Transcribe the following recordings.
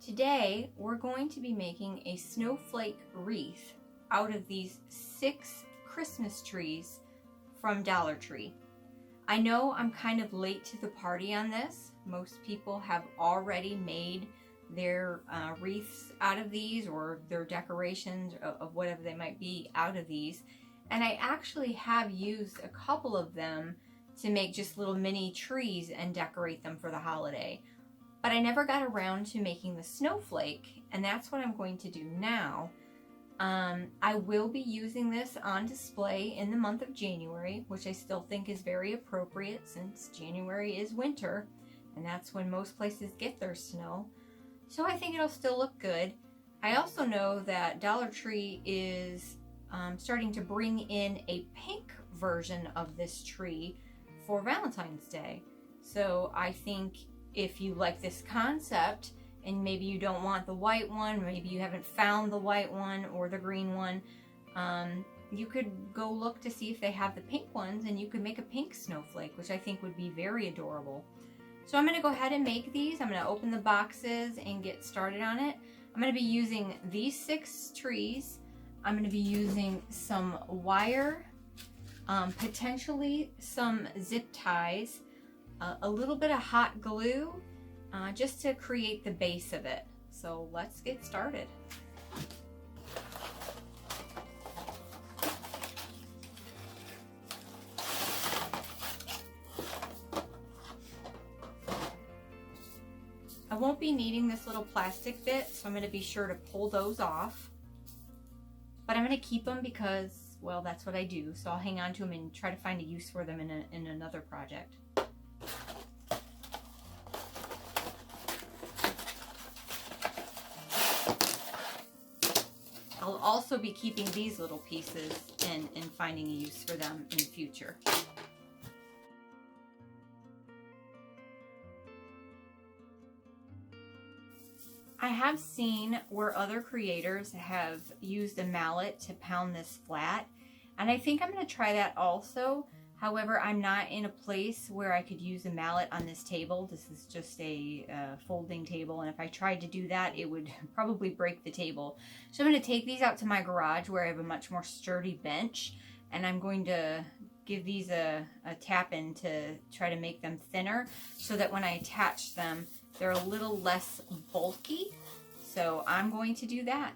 Today, we're going to be making a snowflake wreath out of these 6 Christmas trees from Dollar Tree. I know I'm kind of late to the party on this. Most people have already made their wreaths out of these, or their decorations of whatever they might be out of these. And I actually have used a couple of them to make just little mini trees and decorate them for the holiday. But I never got around to making the snowflake, and that's what I'm going to do now. I will be using this on display in the month of January, which I still think is very appropriate since January is winter, and that's when most places get their snow. So I think it'll still look good. I also know that Dollar Tree is starting to bring in a pink version of this tree for Valentine's Day. So I think if you like this concept and maybe you don't want the white one, maybe you haven't found the white one or the green one, you could go look to see if they have the pink ones, and you could make a pink snowflake, which I think would be very adorable. So I'm going to go ahead and make these. I'm going to open the boxes and get started on it. I'm going to be using these 6 trees. I'm going to be using some wire, potentially some zip ties, a little bit of hot glue, just to create the base of it. So let's get started. I won't be needing this little plastic bit, so I'm going to be sure to pull those off. But I'm going to keep them because, well, that's what I do. So I'll hang on to them and try to find a use for them in another project. I'll also be keeping these little pieces and finding a use for them in the future. I have seen where other creators have used a mallet to pound this flat, and I think I'm going to try that also. However, I'm not in a place where I could use a mallet on this table. This is just a folding table, and if I tried to do that, it would probably break the table. So I'm going to take these out to my garage where I have a much more sturdy bench, and I'm going to give these a tap in to try to make them thinner so that when I attach them, they're a little less bulky. So I'm going to do that.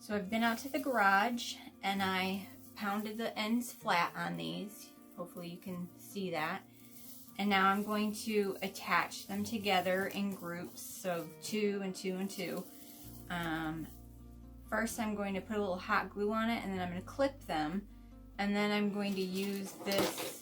So I've been out to the garage and I pounded the ends flat on these. Hopefully you can see that. And now I'm going to attach them together in groups of 2 and 2 and 2. First I'm going to put a little hot glue on it, and then I'm going to clip them. And then I'm going to use this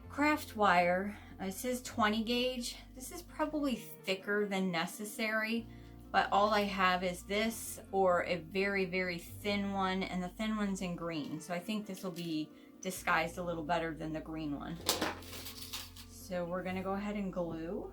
craft wire. It says 20 gauge. This is probably thicker than necessary, but all I have is this or a very, very thin one, and the thin one's in green. So I think this will be disguised a little better than the green one. So we're gonna go ahead and glue.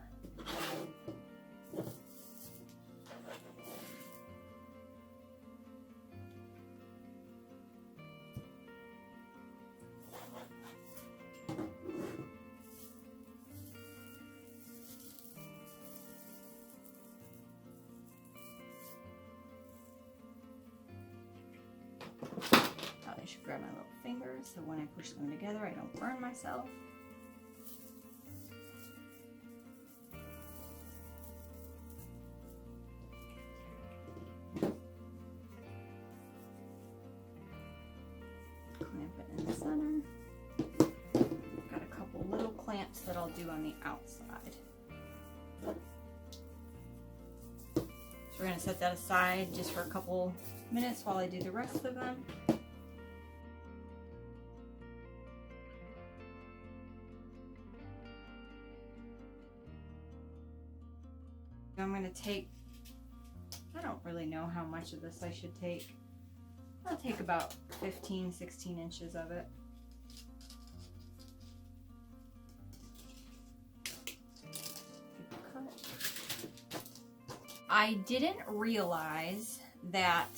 I should grab my little fingers so when I push them together I don't burn myself. Clamp it in the center. Got a couple little clamps that I'll do on the outside. So we're going to set that aside just for a couple minutes while I do the rest of them. I'm going to take, I don't really know how much of this I should take. I'll take about 15, 16 inches of it. I didn't realize that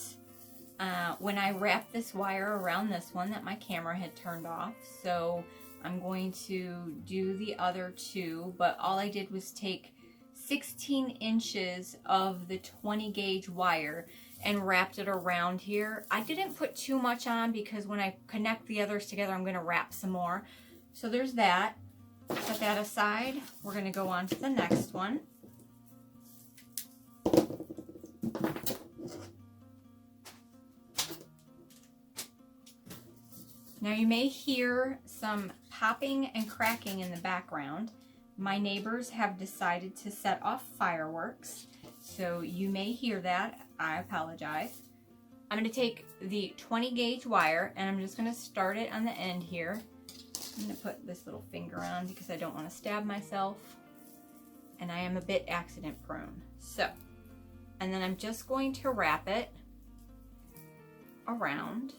when I wrapped this wire around this one that my camera had turned off. So I'm going to do the other 2, but all I did was take 16 inches of the 20 gauge wire and wrapped it around here. I didn't put too much on because when I connect the others together, I'm gonna wrap some more. So there's that. Set that aside. We're gonna go on to the next one. Now you may hear some popping and cracking in the background. My neighbors have decided to set off fireworks, so you may hear that. I apologize. I'm going to take the 20 gauge wire and I'm just going to start it on the end here. I'm going to put this little finger on because I don't want to stab myself, and I am a bit accident prone. So, and then I'm just going to wrap it around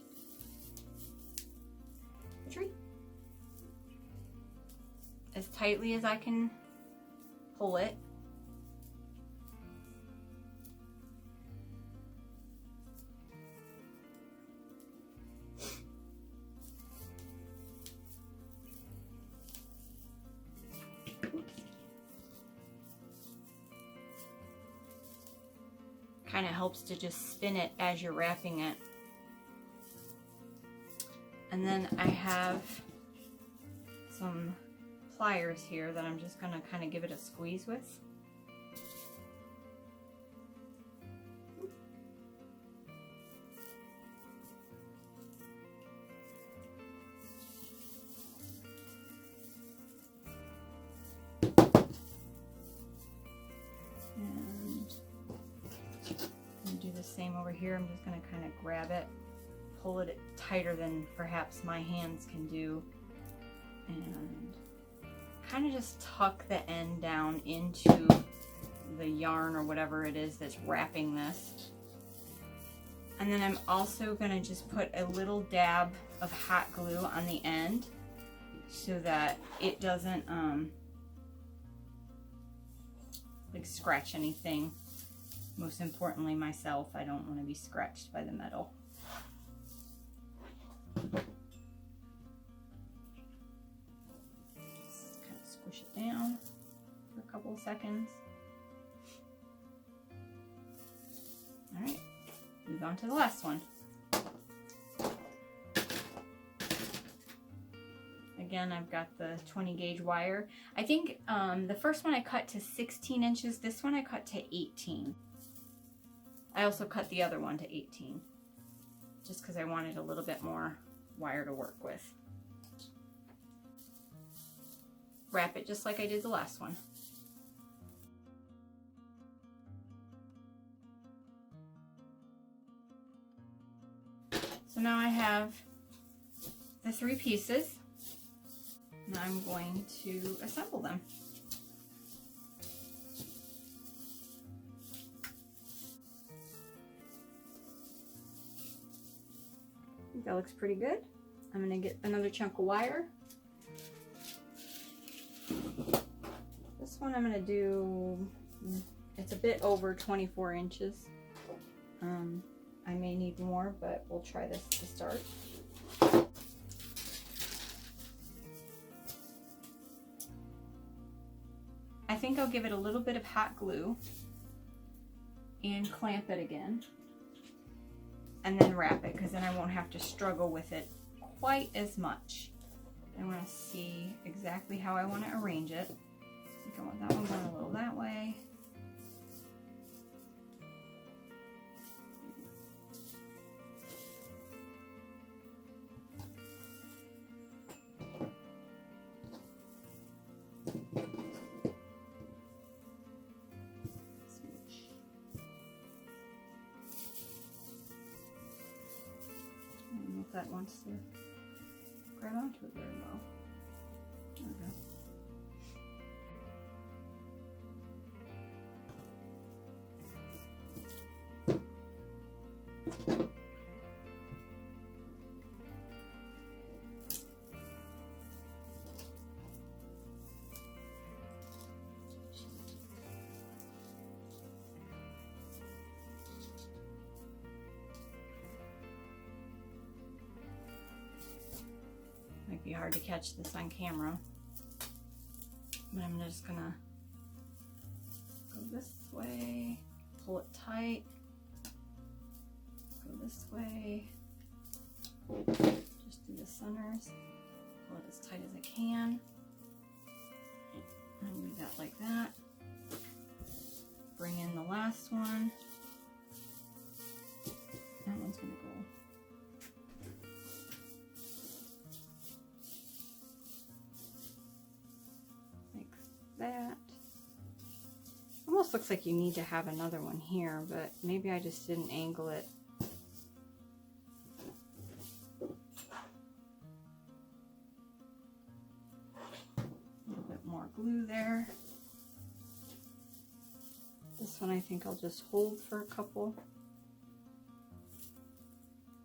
the tree as tightly as I can pull it. Kind of helps to just spin it as you're wrapping it. And then I have some pliers here that I'm just going to kind of give it a squeeze with. Do the same over here. I'm just going to kind of grab it, pull it tighter than perhaps my hands can do, and kind of just tuck the end down into the yarn or whatever it is that's wrapping this. And then I'm also going to just put a little dab of hot glue on the end so that it doesn't like scratch anything. Most importantly, myself, I don't want to be scratched by the metal. Just kind of squish it down for a couple of seconds. All right, move on to the last one. Again, I've got the 20 gauge wire. I think the first one I cut to 16 inches. This one I cut to 18. I also cut the other one to 18, just because I wanted a little bit more wire to work with. Wrap it just like I did the last one. So now I have the 3 pieces. Now I'm going to assemble them. I think that looks pretty good. I'm going to get another chunk of wire. This one I'm going to do, it's a bit over 24 inches. I may need more, but we'll try this to start. I think I'll give it a little bit of hot glue and clamp it again, and then wrap it, because then I won't have to struggle with it quite as much. I want to see exactly how I want to arrange it. I think I want that one going a little that way. That wants to grab onto it very well. There we go. Might be hard to catch this on camera, but I'm just gonna Go this way, pull it tight, go this way, just do the centers, pull it as tight as I can, and leave that like that. Bring in the last one. That one's gonna go like that. Almost looks like you need to have another one here, but maybe I just didn't angle it. A little bit more glue there. This one I think I'll just hold for a couple.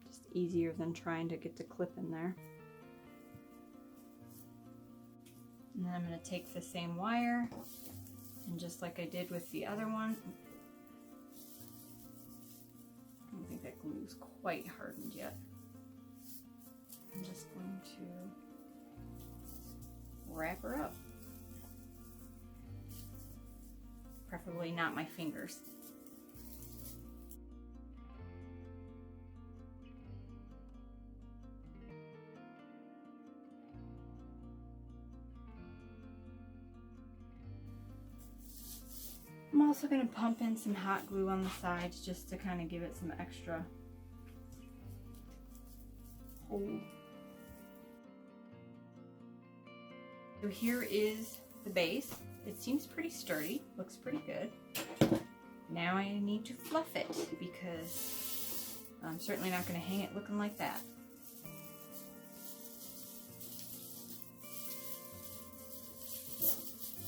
Just easier than trying to get the clip in there. And then I'm going to take the same wire, and just like I did with the other one, I don't think that glue is quite hardened yet. I'm just going to wrap her up. Preferably not my fingers. I'm also going to pump in some hot glue on the sides just to kind of give it some extra hold. So here is the base. It seems pretty sturdy, looks pretty good. Now I need to fluff it because I'm certainly not going to hang it looking like that.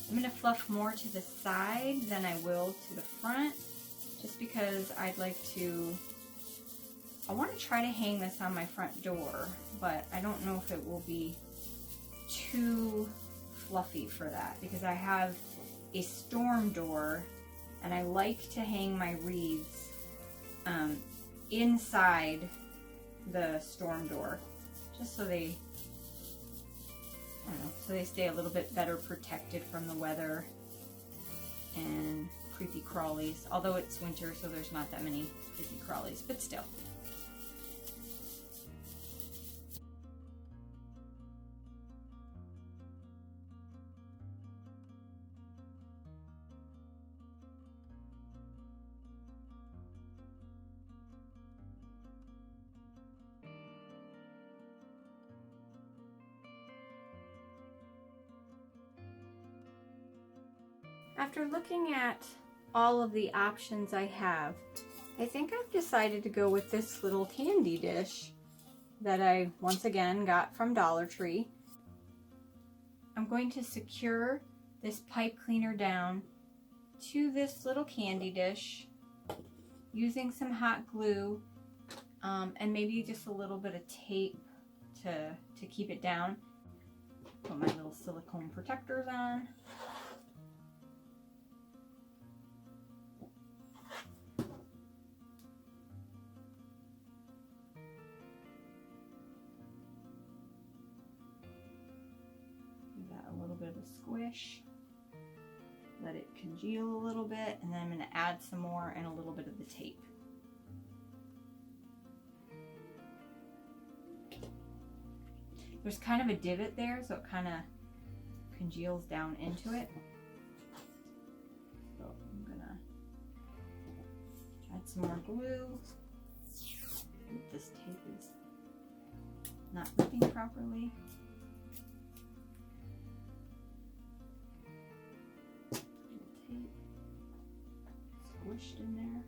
I'm going to fluff more to the side than I will to the front, just because I'd like to, I want to try to hang this on my front door, but I don't know if it will be too fluffy for that, because I have a storm door and I like to hang my wreaths inside the storm door, just so they, I don't know, so they stay a little bit better protected from the weather and creepy crawlies. Although it's winter, so there's not that many creepy crawlies, but still. After looking at all of the options I have, I think I've decided to go with this little candy dish that I once again got from Dollar Tree. I'm going to secure this pipe cleaner down to this little candy dish using some hot glue and maybe just a little bit of tape to keep it down. Put my little silicone protectors on. Squish, let it congeal a little bit, and then I'm going to add some more and a little bit of the tape. There's kind of a divot there, so it kind of congeals down into it. So I'm going to add some more glue. This tape is not ripping properly. Squished in there.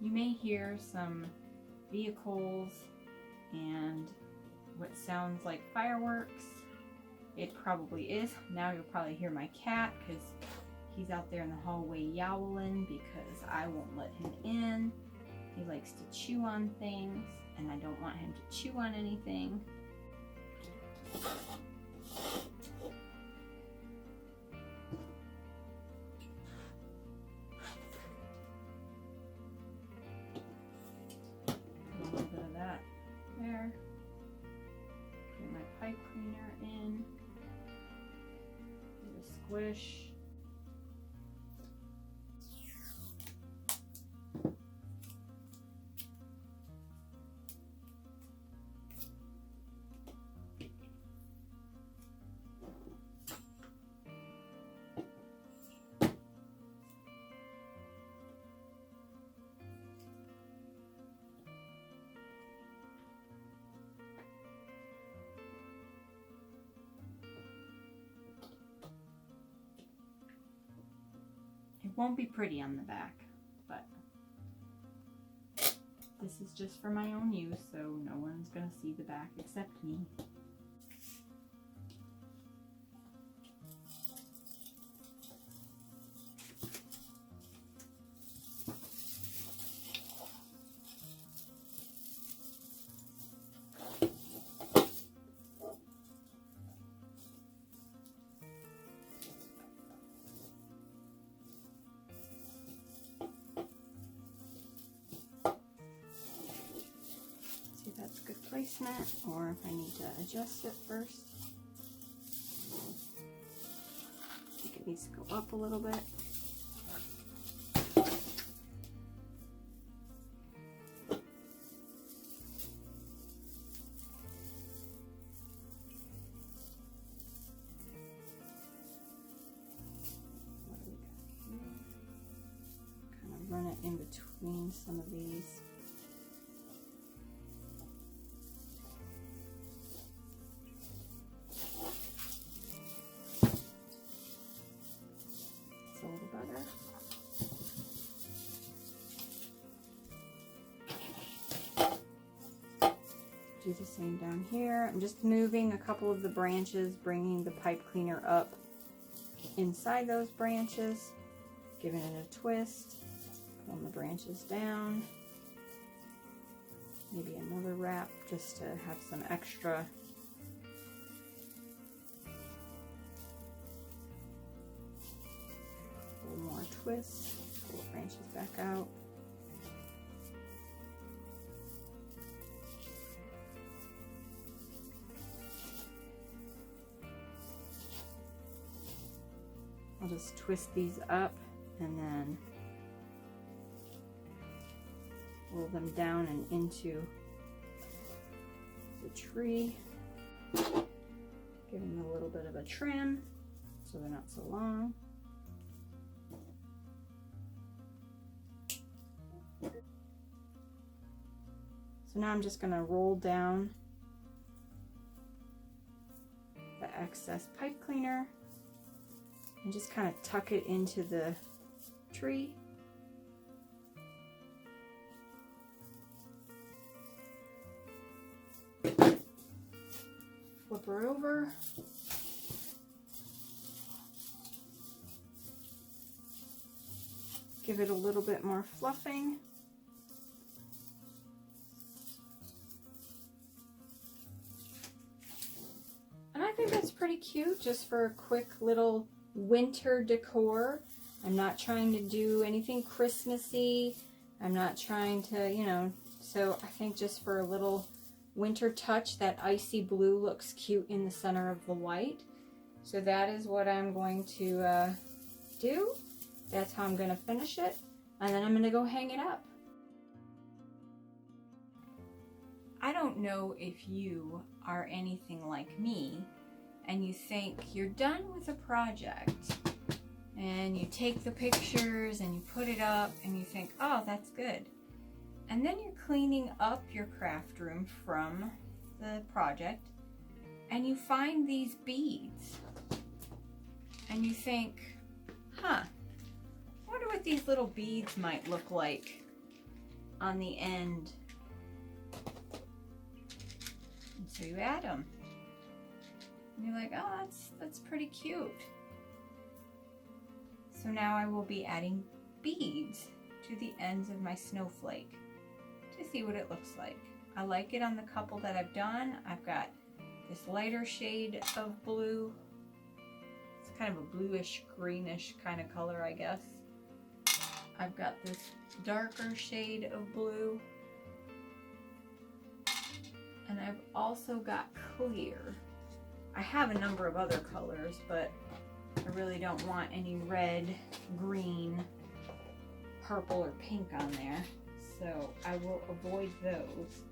You may hear some vehicles and what sounds like fireworks. It probably is. Now you'll probably hear my cat because he's out there in the hallway yowling because I won't let him in. He likes to chew on things and I don't want him to chew on anything. A little bit of that there. Put my pipe cleaner in. Give it a squish. It won't be pretty on the back, but this is just for my own use, so no one's gonna see the back except me. That's good placement, or if I need to adjust it first. I think it needs to go up a little bit. What do we got here? Kind of run it in between some of these. A little better. Do the same down here. I'm just moving a couple of the branches, bringing the pipe cleaner up inside those branches, giving it a twist, pulling the branches down. Maybe another wrap just to have some extra. More twists, pull the branches back out. I'll just twist these up and then roll them down and into the tree. Give them a little bit of a trim so they're not so long. So now I'm just going to roll down the excess pipe cleaner and just kind of tuck it into the tree. Flip her over. Give it a little bit more fluffing. I think that's pretty cute just for a quick little winter decor. I'm not trying to do anything Christmassy. I'm not trying to, you know, so I think just for a little winter touch, that icy blue looks cute in the center of the white. So that is what I'm going to do. That's how I'm going to finish it. And then I'm going to go hang it up. I don't know if you are anything like me and you think you're done with a project and you take the pictures and you put it up and you think, oh, that's good. And then you're cleaning up your craft room from the project and you find these beads and you think, huh, I wonder what these little beads might look like on the end. And so you add them. And you're like, oh, that's pretty cute. So now I will be adding beads to the ends of my snowflake to see what it looks like. I like it on the couple that I've done. I've got this lighter shade of blue. It's kind of a bluish greenish kind of color, I guess. I've got this darker shade of blue. And I've also got clear. I have a number of other colors, but I really don't want any red, green, purple, or pink on there. So I will avoid those.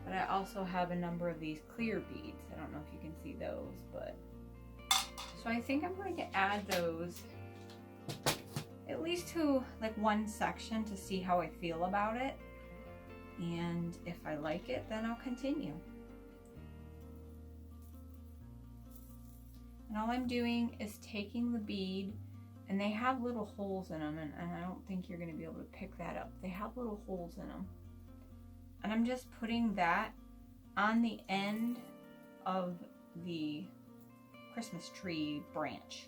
But I also have a number of these clear beads. I don't know if you can see those, but... So I think I'm going to add those at least to like one section to see how I feel about it. And if I like it, then I'll continue. And all I'm doing is taking the bead, and they have little holes in them, and I don't think you're going to be able to pick that up. They have little holes in them. And I'm just putting that on the end of the Christmas tree branch.